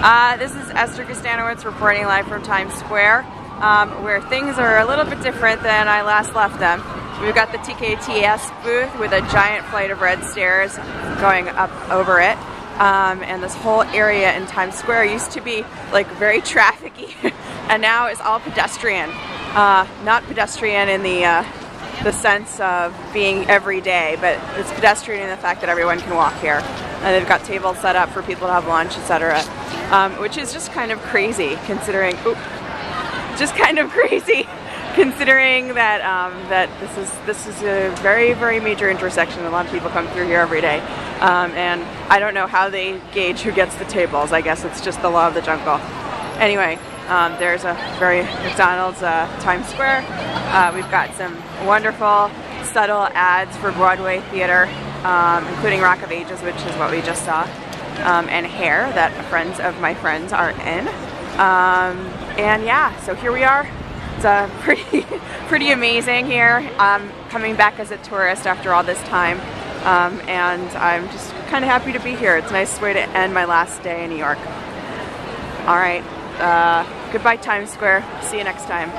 This is Esther Kostanowitz reporting live from Times Square, where things are a little bit different than I last left them. We've got the TKTS booth with a giant flight of red stairs going up over it. And this whole area in Times Square used to be like very trafficy and now it's all pedestrian. Not pedestrian in the sense of being every day, but it's pedestrian in the fact that everyone can walk here. And they've got tables set up for people to have lunch, etc. Which is just kind of crazy considering, considering that that this is a very, very major intersection. A lot of people come through here every day, and I don't know how they gauge who gets the tables. I guess it's just the law of the jungle. Anyway, there's a very McDonald's Times Square. We've got some wonderful, subtle ads for Broadway theater, including Rock of Ages, which is what we just saw, and Hair that friends of my friends are in. And yeah, so here we are. It's pretty amazing here. I'm coming back as a tourist after all this time, and I'm just kind of happy to be here. It's a nice way to end my last day in New York. All right, goodbye Times Square. See you next time.